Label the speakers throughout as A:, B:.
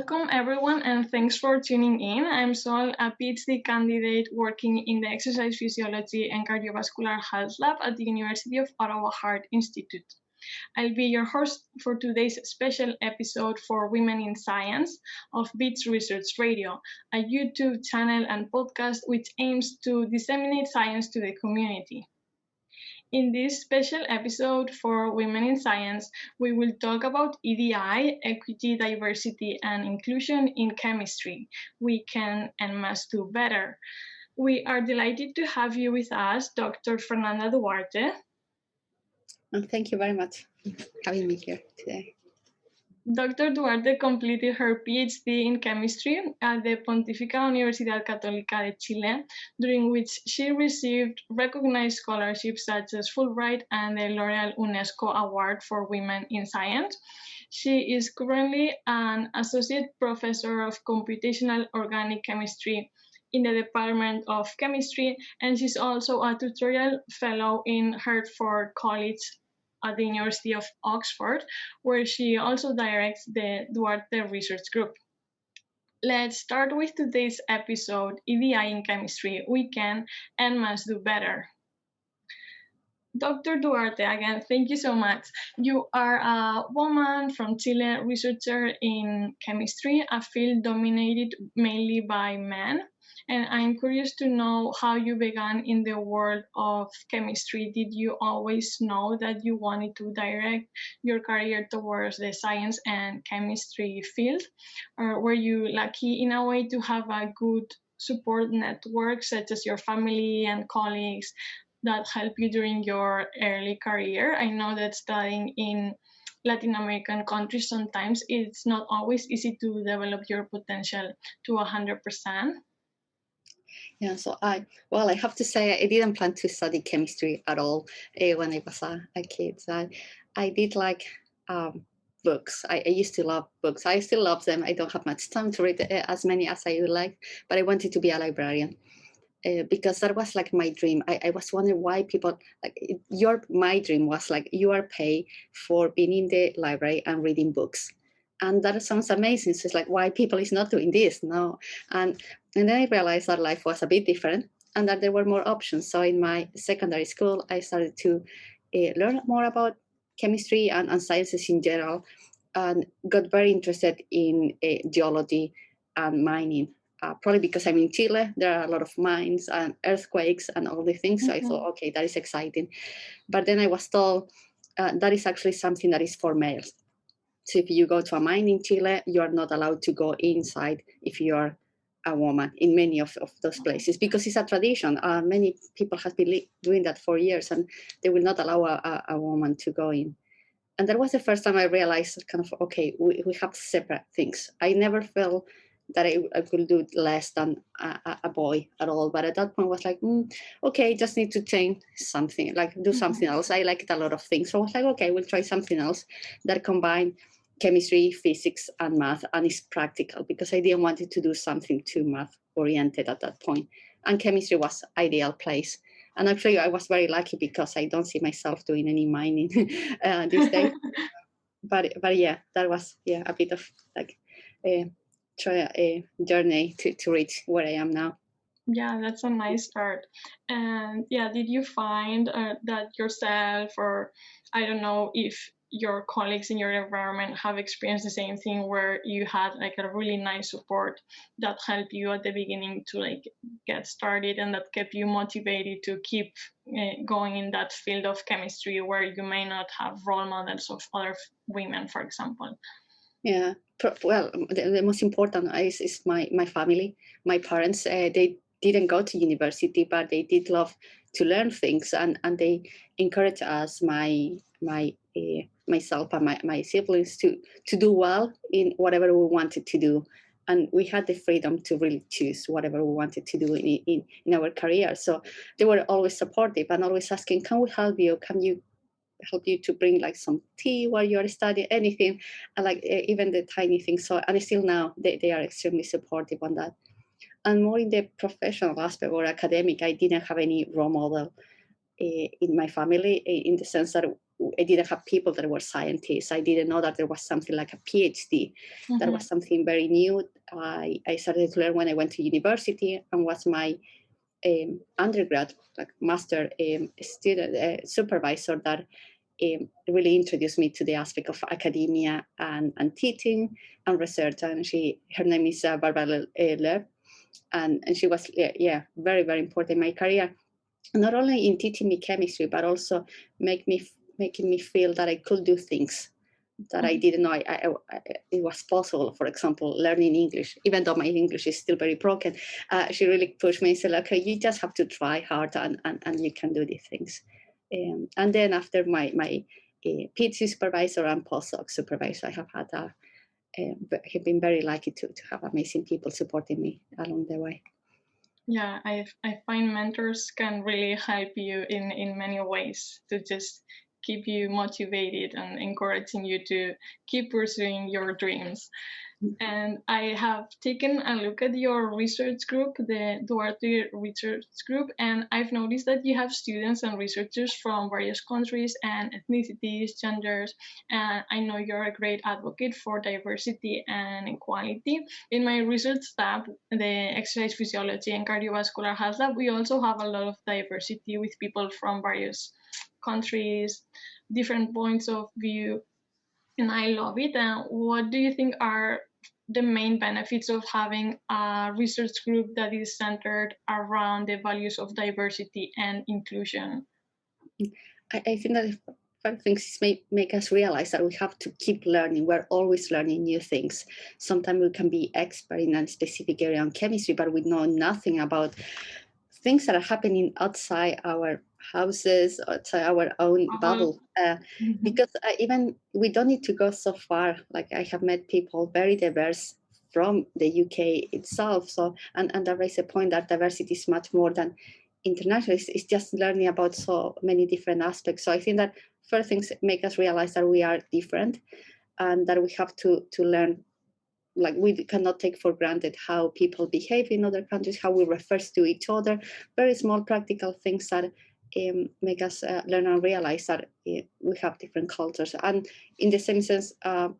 A: Welcome everyone and thanks for tuning in. I'm Sol, a PhD candidate working in the Exercise Physiology and Cardiovascular Health Lab at the University of Ottawa Heart Institute. I'll be your host for today's special episode for Women in Science of BEaTS Research Radio, a YouTube channel and podcast which aims to disseminate science to the community. In this special episode for Women in Science, we will talk about EDI, equity, diversity, and inclusion in chemistry. We can and must do better. We are delighted to have you with us, Dr. Fernanda Duarte.
B: And thank you very much for having me here today.
A: Dr. Duarte completed her PhD in chemistry at the Pontificia Universidad Católica de Chile, during which she received recognized scholarships such as Fulbright and the L'Oreal UNESCO Award for Women in Science. She is currently an associate professor of computational organic chemistry in the Department of Chemistry, and she's also a tutorial fellow in Hertford College at the University of Oxford, where she also directs the Duarte Research Group. Let's start with today's episode, EDI in chemistry. We can and must do better. Dr. Duarte, again, thank you so much. You are a woman from Chile, researcher in chemistry, a field dominated mainly by men. And I'm curious to know how you began in the world of chemistry. Did you always know that you wanted to direct your career towards the science and chemistry field? Or were you lucky in a way to have a good support network, such as your family and colleagues, that help you during your early career? I know that studying in Latin American countries, sometimes it's not always easy to develop your potential to 100%.
B: Yeah, so I have to say I didn't plan to study chemistry at all when I was a kid. So I did like books. I used to love books. I still love them. I don't have much time to read as many as I would like, but I wanted to be a librarian. Because that was like my dream. I was wondering why people my dream was like you are paid for being in the library and reading books, and that sounds amazing. So it's like why people is not doing this no, and then I realized that life was a bit different and that there were more options. So in my secondary school, I started to learn more about chemistry and sciences in general, and got very interested in geology and mining. Probably because I'm in Chile, there are a lot of mines and earthquakes and all the things. So I thought, okay, that is exciting. But then I was told that is actually something that is for males. So if you go to a mine in Chile, you are not allowed to go inside if you are a woman in many of those places, because it's a tradition. Many people have been doing that for years, and they will not allow a woman to go in. And that was the first time I realized kind of, okay, we have separate things. I never felt that I could do less than a boy at all. But at that point, I was like, okay, just need to change something, like do something else. I liked a lot of things. So I was like, okay, we'll try something else that combine chemistry, physics, and math, and is practical, because I didn't want it to do something too math oriented at that point. And chemistry was ideal place. And actually, I was very lucky because I don't see myself doing any mining these days. But yeah, that was a bit of like a journey to reach where I am now.
A: Yeah, that's a nice start. And yeah, did you find that yourself, or I don't know if your colleagues in your environment have experienced the same thing, where you had like a really nice support that helped you at the beginning to like get started, and that kept you motivated to keep going in that field of chemistry where you may not have role models of other women, for example?
B: Yeah, well, the most important is my family, my parents. They didn't go to university, but they did love to learn things, and they encourage us, myself and my siblings, to do well in whatever we wanted to do. And we had the freedom to really choose whatever we wanted to do in our career. So they were always supportive and always asking, can we help you? Can you help you to bring like some tea while you're studying, anything, and like even the tiny things. So, and still now they are extremely supportive on that. And more in the professional aspect or academic, I didn't have any role model in my family, in the sense that I didn't have people that were scientists. I didn't know that there was something like a PhD. That was something very new. I started to learn when I went to university, and was my undergrad, like master student supervisor that really introduced me to the aspect of academia and teaching and research. And her name is Barbara Lev, and she was very, very important in my career, not only in teaching me chemistry, but also making me feel that I could do things that I didn't know it was possible. For example, learning English, even though my English is still very broken, she really pushed me and said, okay, you just have to try hard and you can do these things. And then after my PhD supervisor and postdoc supervisor, I have been very lucky to have amazing people supporting me along the way.
A: Yeah, I find mentors can really help you in many ways to just keep you motivated and encouraging you to keep pursuing your dreams. And I have taken a look at your research group, the Duarte Research Group, and I've noticed that you have students and researchers from various countries and ethnicities, genders, and I know you're a great advocate for diversity and equality. In my research lab, the exercise physiology and cardiovascular health lab, we also have a lot of diversity with people from various countries, different points of view, and I love it. And what do you think are the main benefits of having a research group that is centered around the values of diversity and inclusion?
B: I think that five things make us realize that we have to keep learning. We're always learning new things. Sometimes we can be expert in a specific area on chemistry, but we know nothing about things that are happening outside our houses, outside our own bubble. Because even we don't need to go so far. Like I have met people very diverse from the UK itself. So and that raises a point that diversity is much more than international. It's just learning about so many different aspects. So I think that first things make us realize that we are different, and that we have to learn. Like we cannot take for granted how people behave in other countries, how we refer to each other. Very small practical things that make us learn and realize that we have different cultures, and in the same sense,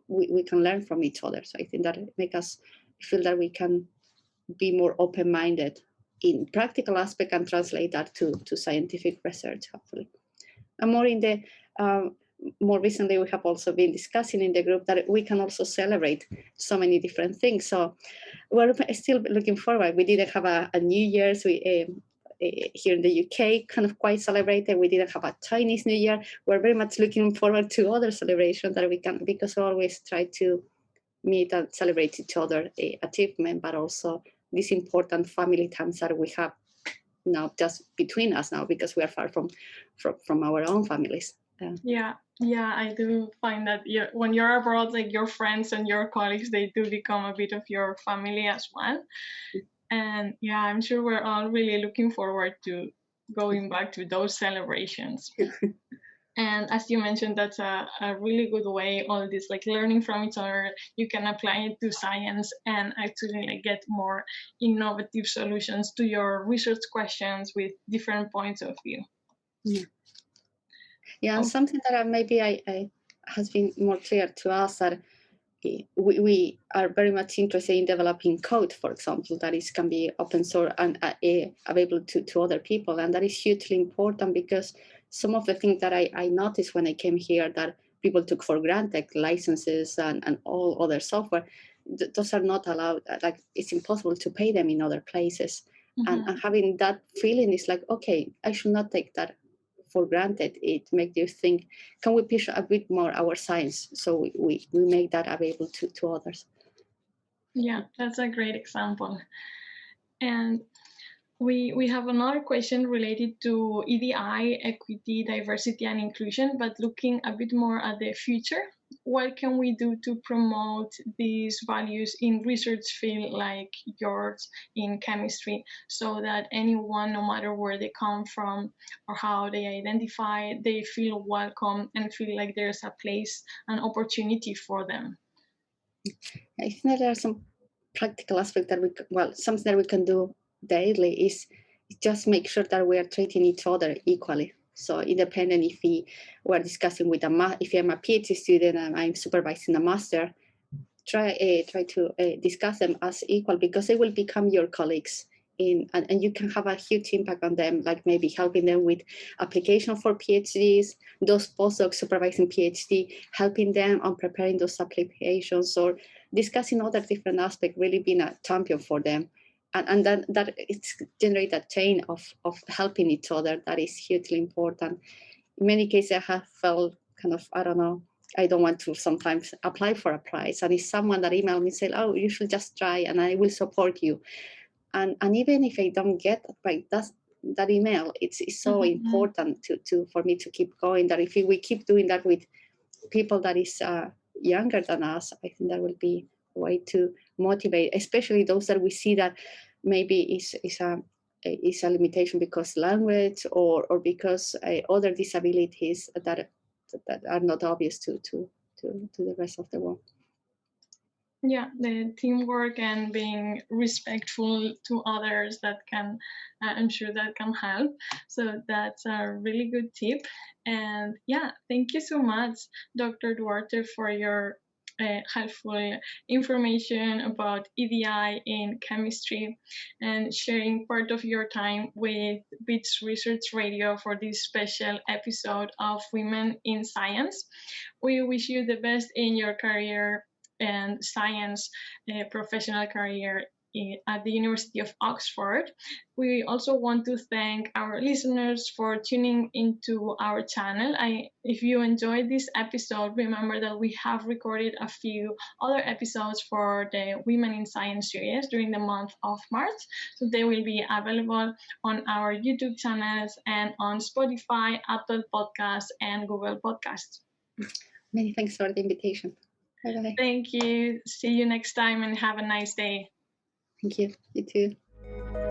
B: we can learn from each other. So I think that make us feel that we can be more open-minded in practical aspect and translate that to scientific research, hopefully. And more in the more recently, we have also been discussing in the group that we can also celebrate so many different things. So we're still looking forward. We didn't have a New Year's. We here in the UK kind of quite celebrated. We didn't have a Chinese New Year. We're very much looking forward to other celebrations that we can, because we always try to meet and celebrate each other achievement, but also these important family times that we have now just between us now, because we are far from our own families.
A: Yeah, I do find that when you're abroad, like your friends and your colleagues, they do become a bit of your family as well. And yeah, I'm sure we're all really looking forward to going back to those celebrations. And as you mentioned, that's a really good way, all this like learning from each other, you can apply it to science and actually like get more innovative solutions to your research questions with different points of view.
B: Yeah, and something that maybe I has been more clear to us that we are very much interested in developing code, for example, that is can be open source and available to other people, and that is hugely important, because some of the things that I noticed when I came here that people took for granted, licenses and all other software, those are not allowed. Like it's impossible to pay them in other places, and having that feeling is like, okay, I should not take that for granted. It makes you think, can we push a bit more our science, so we make that available to others.
A: Yeah, that's a great example. And we have another question related to EDI, equity, diversity, and inclusion, but looking a bit more at the future. What can we do to promote these values in research field like yours in chemistry, so that anyone, no matter where they come from or how they identify, they feel welcome and feel like there's a place, an opportunity for them?
B: I think that there are some practical aspects that something that we can do daily is just make sure that we are treating each other equally. So independent, if we're discussing with if I'm a PhD student and I'm supervising a master, try to discuss them as equal, because they will become your colleagues and you can have a huge impact on them, like maybe helping them with application for PhDs, those postdocs supervising PhD, helping them on preparing those applications, or discussing other different aspects, really being a champion for them. And then that it's generate a chain of helping each other that is hugely important. In many cases, I have felt kind of, I don't know, I don't want to sometimes apply for a prize. And it's someone that emailed me and said, oh, you should just try and I will support you. And even if I don't get that email, it's so important for me to keep going, that if we keep doing that with people that is younger than us, I think that will be a way to motivate, especially those that we see that maybe is a limitation because language or because other disabilities that are not obvious to the rest of the world.
A: Yeah, the teamwork and being respectful to others, that can, I'm sure that can help. So that's a really good tip. And yeah, thank you so much, Dr. Duarte, for your helpful information about EDI in chemistry and sharing part of your time with BEaTS Research Radio for this special episode of Women in Science. We wish you the best in your career and science professional career at the University of Oxford. We also want to thank our listeners for tuning into our channel. If you enjoyed this episode, remember that we have recorded a few other episodes for the Women in Science series during the month of March. So they will be available on our YouTube channels and on Spotify, Apple Podcasts, and Google Podcasts.
B: Many thanks for the invitation. Bye-bye.
A: Thank you. See you next time and have a nice day.
B: Thank you. You too.